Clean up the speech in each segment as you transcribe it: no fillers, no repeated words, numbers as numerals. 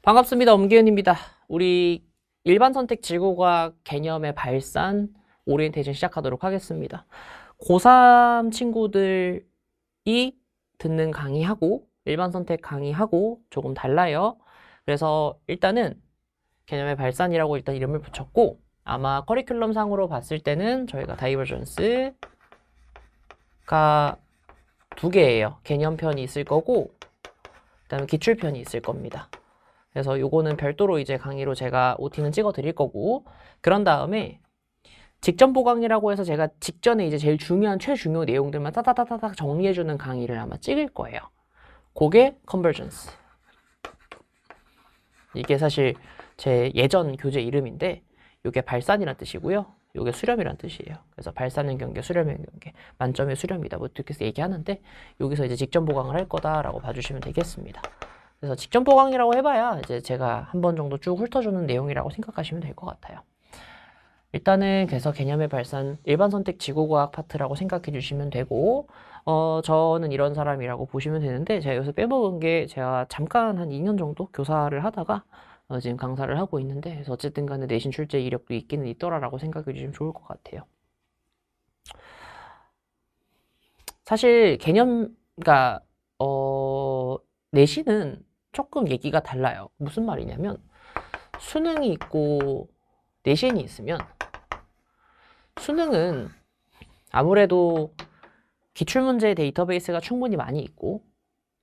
반갑습니다. 엄기은입니다. 우리 일반 선택 지구과학 개념의 발산 오리엔테이션 시작하도록 하겠습니다. 고3 친구들이 듣는 강의하고 일반 선택 강의하고 조금 달라요. 그래서 일단은 개념의 발산이라고 일단 이름을 붙였고, 아마 커리큘럼 상으로 봤을 때는 저희가 다이버전스가 2개예요. 개념편이 있을 거고, 그 다음에 기출편이 있을 겁니다. 그래서 요거는 별도로 이제 강의로 제가 OT는 찍어 드릴 거고, 그런 다음에 직전 보강이라고 해서 제가 직전에 이제 제일 중요한 최중요 내용들만 따다다다닥 정리해주는 강의를 아마 찍을 거예요. 그게 컨버전스. 이게 사실 제 예전 교재 이름인데, 요게 발산이란 뜻이고요. 요게 수렴이란 뜻이에요. 그래서 발산은 경계, 수렴은 경계, 만점의 수렴이다. 뭐 이렇게 얘기하는데, 여기서 이제 직전 보강을 할 거다라고 봐주시면 되겠습니다. 그래서 직전 보강이라고 해봐야 이제 제가 한 번 정도 쭉 훑어주는 내용이라고 생각하시면 될 것 같아요. 일단은 그래서 개념의 발산 일반 선택 지구과학 파트라고 생각해 주시면 되고, 저는 이런 사람이라고 보시면 되는데, 제가 여기서 빼먹은 게 제가 잠깐 한 2년 정도 교사를 하다가 지금 강사를 하고 있는데, 그래서 어쨌든 간에 내신 출제 이력도 있기는 있더라라고 생각해 주시면 좋을 것 같아요. 사실 그러니까 내신은 조금 얘기가 달라요. 무슨 말이냐면, 수능이 있고 내신이 있으면, 수능은 아무래도 기출문제 데이터베이스가 충분히 많이 있고,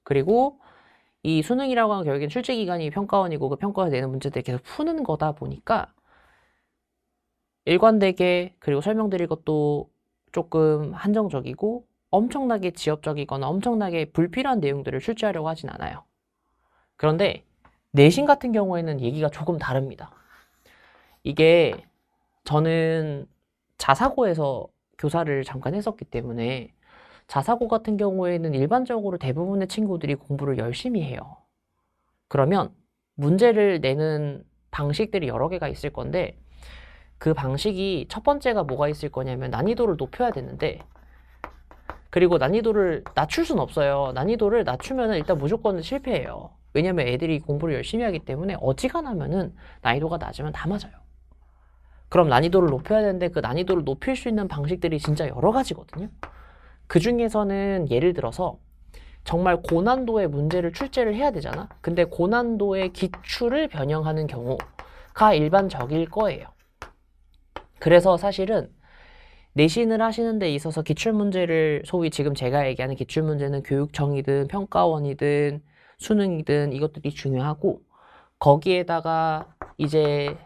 그리고 이 수능이라고 하는 결국엔 출제기관이 평가원이고 그 평가에서 내는 문제들 계속 푸는 거다 보니까 일관되게, 그리고 설명드릴 것도 조금 한정적이고 엄청나게 지엽적이거나 엄청나게 불필요한 내용들을 출제하려고 하진 않아요. 그런데 내신 같은 경우에는 얘기가 조금 다릅니다. 이게 저는 자사고에서 교사를 잠깐 했었기 때문에, 자사고 같은 경우에는 일반적으로 대부분의 친구들이 공부를 열심히 해요. 그러면 문제를 내는 방식들이 여러 개가 있을 건데, 그 방식이 첫 번째가 뭐가 있을 거냐면 난이도를 높여야 되는데, 그리고 난이도를 낮출 순 없어요. 난이도를 낮추면 일단 무조건 실패해요. 왜냐면 애들이 공부를 열심히 하기 때문에 어지간하면은 난이도가 낮으면 다 맞아요. 그럼 난이도를 높여야 되는데, 그 난이도를 높일 수 있는 방식들이 진짜 여러 가지거든요. 그 중에서는 예를 들어서 정말 고난도의 문제를 출제를 해야 되잖아. 근데 고난도의 기출을 변형하는 경우가 일반적일 거예요. 그래서 사실은 내신을 하시는 데 있어서 기출문제를, 소위 지금 제가 얘기하는 기출문제는 교육청이든 평가원이든 수능이든 이것들이 중요하고, 거기에다가 이제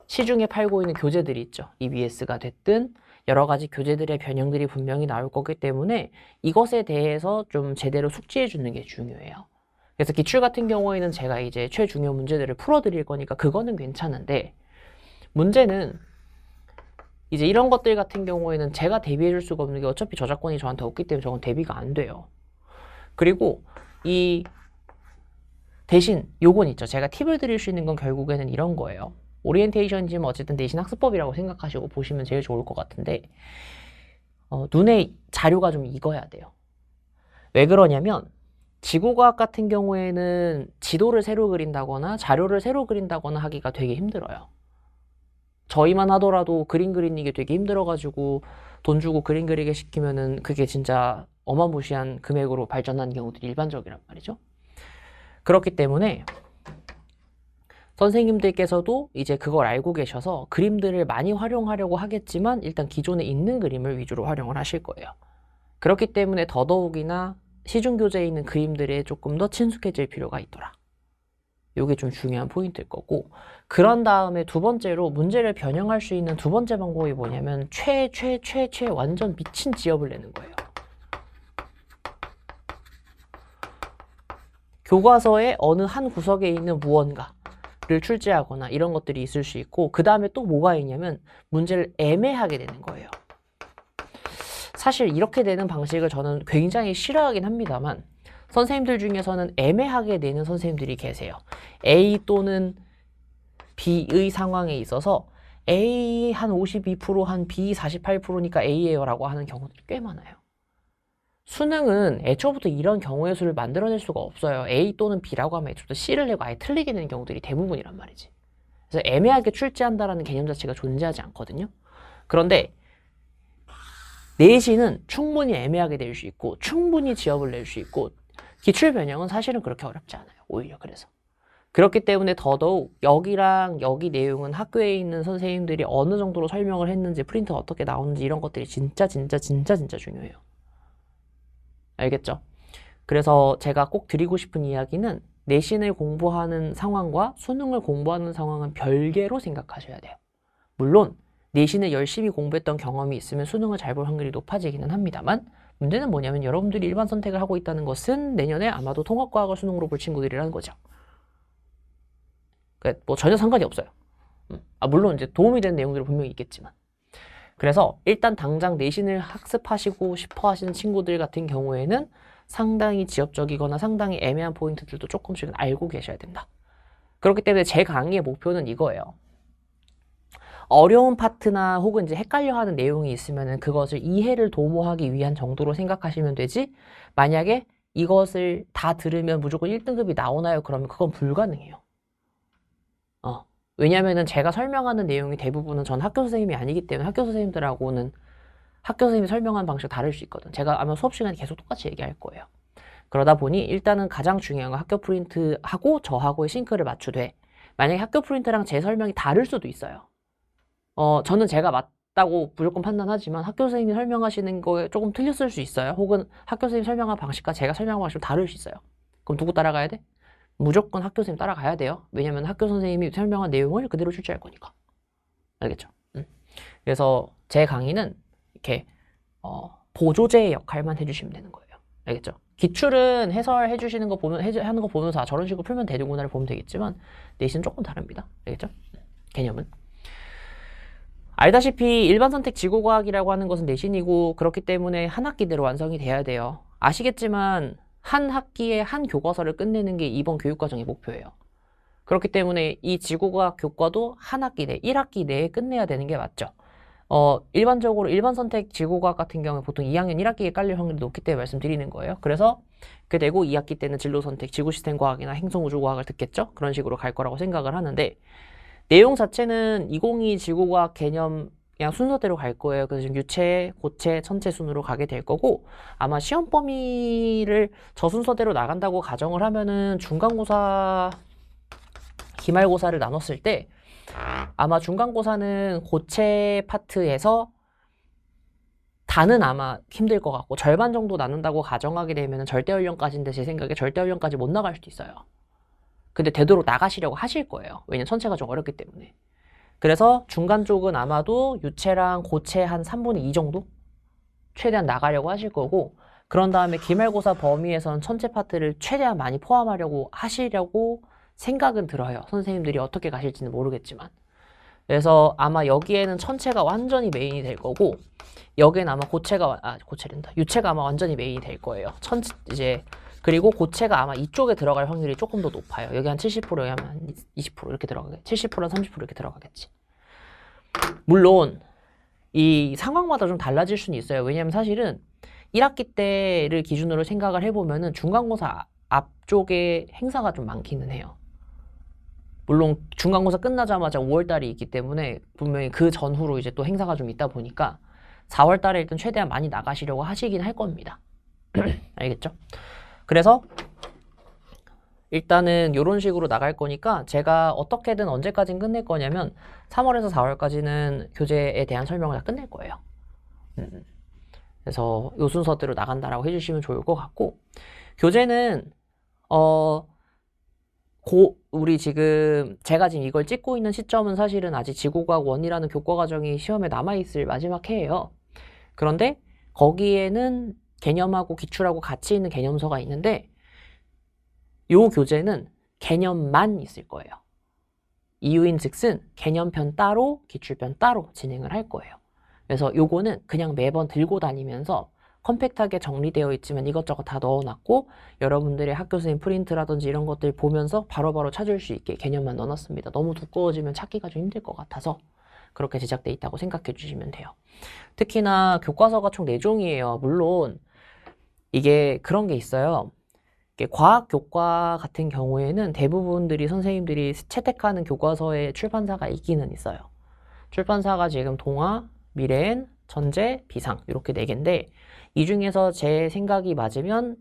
시중에 팔고 있는 교재들이 있죠. EBS가 됐든 여러 가지 교재들의 변형들이 분명히 나올 거기 때문에 이것에 대해서 좀 제대로 숙지해 주는 게 중요해요. 그래서 기출 같은 경우에는 제가 이제 최중요 문제들을 풀어드릴 거니까 그거는 괜찮은데, 문제는 이제 이런 것들 같은 경우에는 제가 대비해 줄 수가 없는 게, 어차피 저작권이 저한테 없기 때문에 저건 대비가 안 돼요. 그리고 이 대신 요건 있죠. 제가 팁을 드릴 수 있는 건 결국에는 이런 거예요. 오리엔테이션이지만 어쨌든 내신 학습법이라고 생각하시고 보시면 제일 좋을 것 같은데, 눈에 자료가 좀 익어야 돼요. 왜 그러냐면, 지구과학 같은 경우에는 지도를 새로 그린다거나 자료를 새로 그린다거나 하기가 되게 힘들어요. 저희만 하더라도 그림 그리는 게 되게 힘들어가지고 돈 주고 그림 그리게 시키면은 그게 진짜 어마무시한 금액으로 발전하는 경우들이 일반적이란 말이죠. 그렇기 때문에 선생님들께서도 이제 그걸 알고 계셔서 그림들을 많이 활용하려고 하겠지만, 일단 기존에 있는 그림을 위주로 활용을 하실 거예요. 그렇기 때문에 더더욱이나 시중교재에 있는 그림들에 조금 더 친숙해질 필요가 있더라. 이게 좀 중요한 포인트일 거고, 그런 다음에 두 번째로 문제를 변형할 수 있는 두 번째 방법이 뭐냐면, 최 완전 미친 지엽을 내는 거예요. 교과서의 어느 한 구석에 있는 무언가를 출제하거나 이런 것들이 있을 수 있고, 그 다음에 또 뭐가 있냐면 문제를 애매하게 내는 거예요. 사실 이렇게 내는 방식을 저는 굉장히 싫어하긴 합니다만, 선생님들 중에서는 애매하게 내는 선생님들이 계세요. A 또는 B의 상황에 있어서 A 한 52%, 한 B 48%니까 A예요 라고 하는 경우들이 꽤 많아요. 수능은 애초부터 이런 경우의 수를 만들어낼 수가 없어요. A 또는 B라고 하면 애초부터 C를 내고 아예 틀리게 되는 경우들이 대부분이란 말이지. 그래서 애매하게 출제한다라는 개념 자체가 존재하지 않거든요. 그런데 내신은 충분히 애매하게 낼 수 있고 충분히 지엽을 낼 수 있고 기출 변형은 사실은 그렇게 어렵지 않아요. 오히려 그래서. 그렇기 때문에 더더욱 여기랑 여기 내용은 학교에 있는 선생님들이 어느 정도로 설명을 했는지 프린트 어떻게 나오는지 이런 것들이 진짜 중요해요. 알겠죠? 그래서 제가 꼭 드리고 싶은 이야기는 내신을 공부하는 상황과 수능을 공부하는 상황은 별개로 생각하셔야 돼요. 물론 내신을 열심히 공부했던 경험이 있으면 수능을 잘 볼 확률이 높아지기는 합니다만 문제는 뭐냐면 여러분들이 일반 선택을 하고 있다는 것은 내년에 아마도 통합과학을 수능으로 볼 친구들이라는 거죠. 그러니까 뭐 전혀 상관이 없어요. 물론 이제 도움이 되는 내용들이 분명히 있겠지만. 그래서 일단 당장 내신을 학습하시고 싶어 하시는 친구들 같은 경우에는 상당히 지엽적이거나 상당히 애매한 포인트들도 조금씩은 알고 계셔야 된다. 그렇기 때문에 제 강의의 목표는 이거예요. 어려운 파트나 혹은 이제 헷갈려하는 내용이 있으면은 그것을 이해를 도모하기 위한 정도로 생각하시면 되지, 만약에 이것을 다 들으면 무조건 1등급이 나오나요? 그러면 그건 불가능해요. 왜냐면은 제가 설명하는 내용이 대부분은 전 학교 선생님이 아니기 때문에 학교 선생님들하고는 학교 선생님이 설명하는 방식이 다를 수 있거든. 제가 아마 수업 시간에 계속 똑같이 얘기할 거예요. 그러다 보니 일단은 가장 중요한 건 학교 프린트하고 저하고의 싱크를 맞추되, 만약에 학교 프린트랑 제 설명이 다를 수도 있어요. 저는 제가 맞다고 무조건 판단하지만 학교 선생님이 설명하시는 거에 조금 틀렸을 수 있어요. 혹은 학교 선생님이 설명한 방식과 제가 설명한 방식이 다를 수 있어요. 그럼 누구 따라가야 돼? 무조건 학교 선생님 따라가야 돼요. 왜냐면 학교 선생님이 설명한 내용을 그대로 출제할 거니까. 알겠죠? 그래서 제 강의는 이렇게 보조제의 역할만 해주시면 되는 거예요. 알겠죠? 기출은 해설해 주시는 거 보면 하는 거 보면서 저런 식으로 풀면 되는구나를 보면 되겠지만 내신은 조금 다릅니다. 알겠죠? 개념은. 알다시피 일반 선택 지구과학이라고 하는 것은 내신이고 그렇기 때문에 한 학기대로 완성이 돼야 돼요. 아시겠지만 한 학기에 한 교과서를 끝내는 게 이번 교육과정의 목표예요. 그렇기 때문에 이 지구과학 교과도 한 학기 내, 1학기 내에 끝내야 되는 게 맞죠. 일반적으로 일반 선택 지구과학 같은 경우에 보통 2학년 1학기에 깔릴 확률이 높기 때문에 말씀드리는 거예요. 그래서 그게 되고 2학기 때는 진로 선택 지구시스템과학이나 행성우주과학을 듣겠죠. 그런 식으로 갈 거라고 생각을 하는데, 내용 자체는 202 지구과학 개념 그냥 순서대로 갈 거예요. 그래서 지금 유체, 고체, 천체 순으로 가게 될 거고, 아마 시험 범위를 저 순서대로 나간다고 가정을 하면은 중간고사, 기말고사를 나눴을 때 아마 중간고사는 고체 파트에서 다는 아마 힘들 것 같고, 절반 정도 나눈다고 가정하게 되면 절대연령까지인데 제 생각에 절대연령까지 못 나갈 수도 있어요. 근데 되도록 나가시려고 하실 거예요. 왜냐면 천체가 좀 어렵기 때문에. 그래서 중간 쪽은 아마도 유체랑 고체 한 3분의 2 정도? 최대한 나가려고 하실 거고, 그런 다음에 기말고사 범위에서는 천체 파트를 최대한 많이 포함하려고 하시려고 생각은 들어요. 선생님들이 어떻게 가실지는 모르겠지만. 그래서 아마 여기에는 천체가 완전히 메인이 될 거고, 여기는 아마 유체가 아마 완전히 메인이 될 거예요. 그리고 고체가 아마 이쪽에 들어갈 확률이 조금 더 높아요. 여기 한 70%, 여기 한 20% 이렇게 들어가겠지. 70%랑 30% 이렇게 들어가겠지. 물론 이 상황마다 좀 달라질 수는 있어요. 왜냐면 사실은 1학기 때를 기준으로 생각을 해보면은 중간고사 앞쪽에 행사가 좀 많기는 해요. 물론 중간고사 끝나자마자 5월달이 있기 때문에 분명히 그 전후로 이제 또 행사가 좀 있다 보니까 4월달에 일단 최대한 많이 나가시려고 하시긴 할 겁니다. 알겠죠? 그래서 일단은 이런 식으로 나갈 거니까 제가 어떻게든 언제까지 끝낼 거냐면 3월에서 4월까지는 교재에 대한 설명을 다 끝낼 거예요. 그래서 요 순서대로 나간다라고 해주시면 좋을 것 같고, 교재는 우리 지금 제가 지금 이걸 찍고 있는 시점은 사실은 아직 지구과학 1이라는 교과 과정이 시험에 남아있을 마지막 해예요. 그런데 거기에는 개념하고 기출하고 같이 있는 개념서가 있는데, 요 교재는 개념만 있을 거예요. 이유인 즉슨 개념편 따로 기출편 따로 진행을 할 거예요. 그래서 요거는 그냥 매번 들고 다니면서 컴팩트하게 정리되어 있지만 이것저것 다 넣어놨고, 여러분들의 학교 선생님 프린트라든지 이런 것들 보면서 바로바로 찾을 수 있게 개념만 넣어놨습니다. 너무 두꺼워지면 찾기가 좀 힘들 것 같아서. 그렇게 제작돼 있다고 생각해 주시면 돼요. 특히나 교과서가 총 4종이에요. 물론 이게 그런 게 있어요. 이게 과학 교과 같은 경우에는 대부분들이 선생님들이 채택하는 교과서의 출판사가 있기는 있어요. 출판사가 지금 동아, 미래엔, 천재, 비상 이렇게 4개인데 이 중에서 제 생각이 맞으면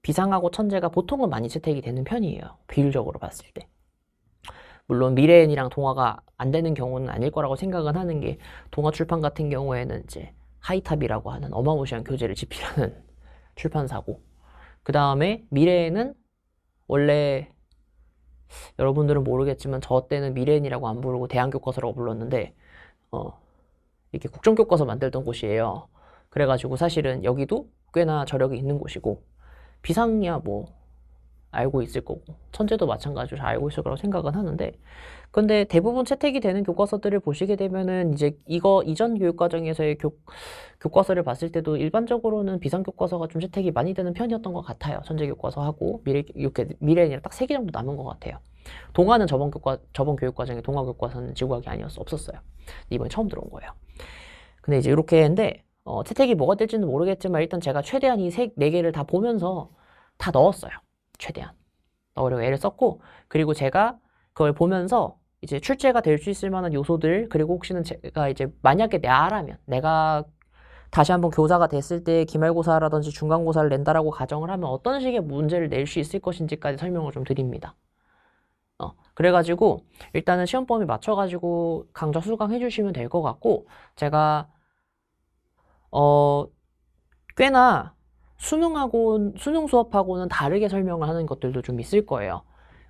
비상하고 천재가 보통은 많이 채택이 되는 편이에요. 비율적으로 봤을 때. 물론 미래엔이랑 동아가 안 되는 경우는 아닐 거라고 생각은 하는 게 동아 출판 같은 경우에는 이제 하이탑이라고 하는 어마무시한 교재를 집필하는 출판사고 그 다음에 미래엔은 원래 여러분들은 모르겠지만 저 때는 미래엔이라고 안 부르고 대한교과서라고 불렀는데 이렇게 국정교과서 만들던 곳이에요. 그래가지고 사실은 여기도 꽤나 저력이 있는 곳이고 비상이야 뭐 알고 있을 거고 천재도 마찬가지로 잘 알고 있을 거라고 생각은 하는데 근데 대부분 채택이 되는 교과서들을 보시게 되면은 이제 이거 이전 교육과정에서의 교과서를 봤을 때도 일반적으로는 비상교과서가 좀 채택이 많이 되는 편이었던 것 같아요. 천재교과서하고 미래엔이랑 딱 3개 정도 남은 것 같아요. 동아는 저번 교육과정에 동아 교과서는 지구과학이 없었어요. 이번에 처음 들어온 거예요. 근데 이제 이렇게 했는데 채택이 뭐가 될지는 모르겠지만 일단 제가 최대한 이 4개를 다 보면서 다 넣었어요. 최대한 넣으려고 애를 썼고 그리고 제가 그걸 보면서 이제 출제가 될 수 있을 만한 요소들 그리고 혹시는 제가 이제 만약에 내가 다시 한번 교사가 됐을 때 기말고사라든지 중간고사를 낸다라고 가정을 하면 어떤 식의 문제를 낼 수 있을 것인지까지 설명을 좀 드립니다. 그래가지고 일단은 시험 범위 맞춰가지고 강좌 수강해 주시면 될 것 같고 제가 꽤나 수능 수업하고는 다르게 설명을 하는 것들도 좀 있을 거예요.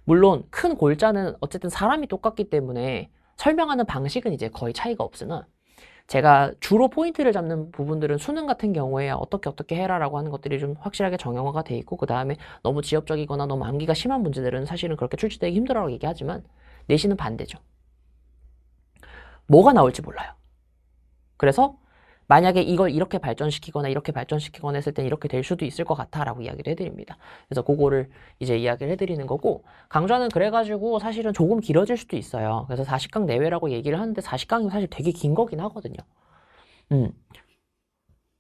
물론 큰 골자는 어쨌든 사람이 똑같기 때문에 설명하는 방식은 이제 거의 차이가 없으나 제가 주로 포인트를 잡는 부분들은 수능 같은 경우에 어떻게 해라라고 하는 것들이 좀 확실하게 정형화가 돼 있고 그 다음에 너무 지엽적이거나 너무 암기가 심한 문제들은 사실은 그렇게 출제되기 힘들어라고 얘기하지만 내신은 반대죠. 뭐가 나올지 몰라요. 그래서 만약에 이걸 이렇게 발전시키거나 했을 땐 이렇게 될 수도 있을 것 같아 라고 이야기를 해드립니다. 그래서 그거를 이제 이야기를 해드리는 거고 강좌는 그래가지고 사실은 조금 길어질 수도 있어요. 그래서 40강 내외라고 얘기를 하는데 40강이 사실 되게 긴 거긴 하거든요.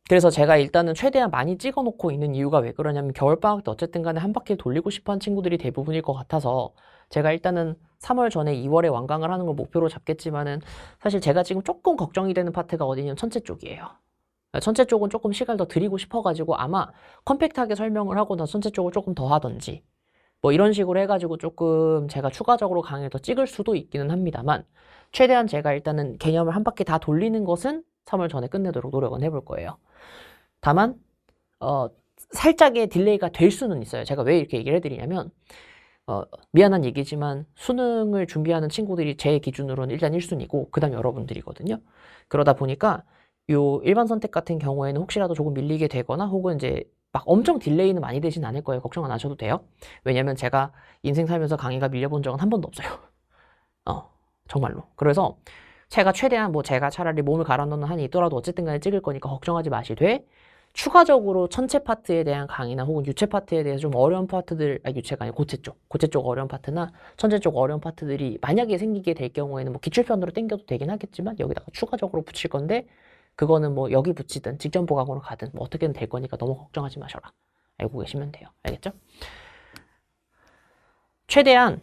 그래서 제가 일단은 최대한 많이 찍어놓고 있는 이유가 왜 그러냐면 겨울방학 때 어쨌든 간에 한 바퀴 돌리고 싶어하는 친구들이 대부분일 것 같아서 제가 일단은 3월 전에 2월에 완강을 하는 걸 목표로 잡겠지만은 사실 제가 지금 조금 걱정이 되는 파트가 어디냐면 천체 쪽이에요. 천체 쪽은 조금 시간을 더 드리고 싶어가지고 아마 컴팩트하게 설명을 하고 나 천체 쪽을 조금 더 하던지 뭐 이런 식으로 해가지고 조금 제가 추가적으로 강의를 더 찍을 수도 있기는 합니다만 최대한 제가 일단은 개념을 한 바퀴 다 돌리는 것은 3월 전에 끝내도록 노력은 해볼 거예요. 다만 살짝의 딜레이가 될 수는 있어요. 제가 왜 이렇게 얘기를 해드리냐면 미안한 얘기지만 수능을 준비하는 친구들이 제 기준으로는 일단 1순위고 그 다음 여러분들이거든요. 그러다 보니까 요 일반 선택 같은 경우에는 혹시라도 조금 밀리게 되거나 혹은 이제 막 엄청 딜레이는 많이 되진 않을 거예요. 걱정 안 하셔도 돼요. 왜냐면 제가 인생 살면서 강의가 밀려본 적은 한 번도 없어요. 정말로. 그래서 제가 최대한 제가 차라리 몸을 갈아 넣는 한이 있더라도 어쨌든 간에 찍을 거니까 걱정하지 마시되 추가적으로 천체 파트에 대한 강의나 혹은 유체 파트에 대해서 좀 어려운 파트들, 유체가 아니고 고체 쪽 어려운 파트나 천체 쪽 어려운 파트들이 만약에 생기게 될 경우에는 기출편으로 땡겨도 되긴 하겠지만 여기다가 추가적으로 붙일 건데 그거는 여기 붙이든 직전 보강으로 가든 어떻게든 될 거니까 너무 걱정하지 마셔라. 알고 계시면 돼요. 알겠죠? 최대한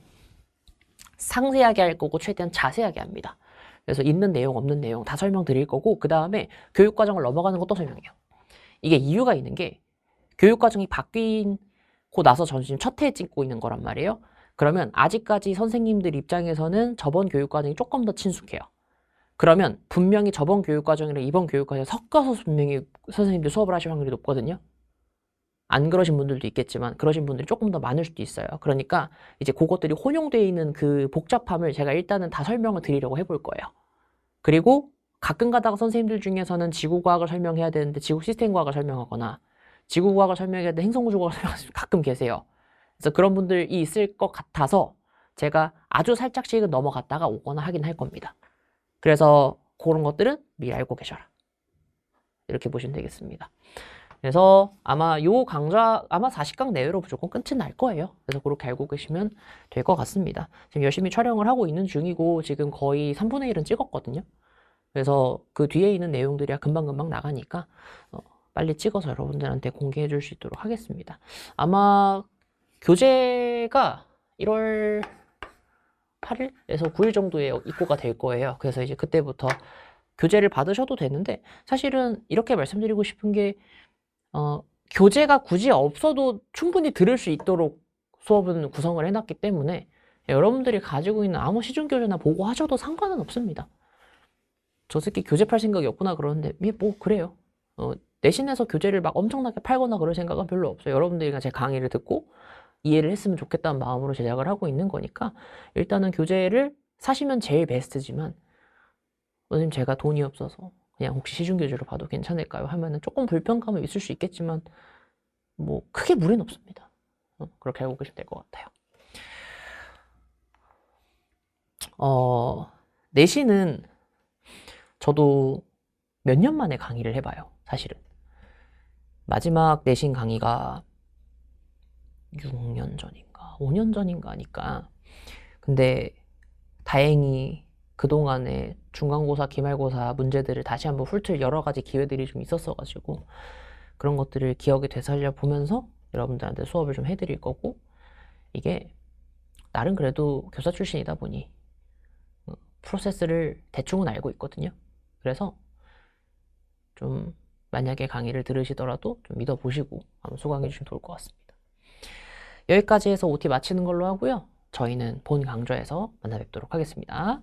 상세하게 할 거고 최대한 자세하게 합니다. 그래서 있는 내용 없는 내용 다 설명드릴 거고 그 다음에 교육과정을 넘어가는 것도 설명해요. 이게 이유가 있는 게 교육과정이 바뀌고 나서 저는 지금 첫 해에 찍고 있는 거란 말이에요. 그러면 아직까지 선생님들 입장에서는 저번 교육과정이 조금 더 친숙해요. 그러면 분명히 저번 교육과정이랑 이번 교육과정 섞어서 분명히 선생님들 수업을 하실 확률이 높거든요. 안 그러신 분들도 있겠지만 그러신 분들이 조금 더 많을 수도 있어요. 그러니까 이제 그것들이 혼용되어 있는 그 복잡함을 제가 일단은 다 설명을 드리려고 해볼 거예요. 그리고 가끔 가다가 선생님들 중에서는 지구과학을 설명해야 되는데 지구 시스템과학을 설명하거나 지구과학을 설명해야 되는데 행성우주과학을 설명하시는 가끔 계세요. 그래서 그런 분들이 있을 것 같아서 제가 아주 살짝씩은 넘어갔다가 오거나 하긴 할 겁니다. 그래서 그런 것들은 미리 알고 계셔라. 이렇게 보시면 되겠습니다. 그래서 아마 요 강좌 아마 40강 내외로 무조건 끝이 날 거예요. 그래서 그렇게 알고 계시면 될 것 같습니다. 지금 열심히 촬영을 하고 있는 중이고 지금 거의 3분의 1은 찍었거든요. 그래서 그 뒤에 있는 내용들이 금방금방 나가니까 빨리 찍어서 여러분들한테 공개해 줄 수 있도록 하겠습니다. 아마 교재가 1월 8일에서 9일 정도에 입고가 될 거예요. 그래서 이제 그때부터 교재를 받으셔도 되는데 사실은 이렇게 말씀드리고 싶은 게 교재가 굳이 없어도 충분히 들을 수 있도록 수업은 구성을 해놨기 때문에 여러분들이 가지고 있는 아무 시중 교재나 보고 하셔도 상관은 없습니다. 저 새끼 교재 팔 생각이 없구나 그러는데 뭐 그래요. 내신에서 교재를 막 엄청나게 팔거나 그럴 생각은 별로 없어요. 여러분들이 제 강의를 듣고 이해를 했으면 좋겠다는 마음으로 제작을 하고 있는 거니까 일단은 교재를 사시면 제일 베스트지만 선생님 제가 돈이 없어서 그냥 혹시 시중 교재로 봐도 괜찮을까요? 하면은 조금 불편감은 있을 수 있겠지만 뭐 크게 무리는 없습니다. 그렇게 알고 계시면 될 것 같아요. 내신은 저도 몇 년 만에 강의를 해봐요. 사실은 마지막 내신 강의가 6년 전인가 5년 전인가 하니까 근데 다행히 그동안에 중간고사, 기말고사 문제들을 다시 한번 훑을 여러 가지 기회들이 좀 있었어가지고 그런 것들을 기억에 되살려 보면서 여러분들한테 수업을 좀 해드릴 거고 이게 나름 그래도 교사 출신이다 보니 프로세스를 대충은 알고 있거든요. 그래서 좀 만약에 강의를 들으시더라도 좀 믿어보시고 한번 수강해 주시면 좋을 것 같습니다. 여기까지 해서 OT 마치는 걸로 하고요. 저희는 본 강좌에서 만나 뵙도록 하겠습니다.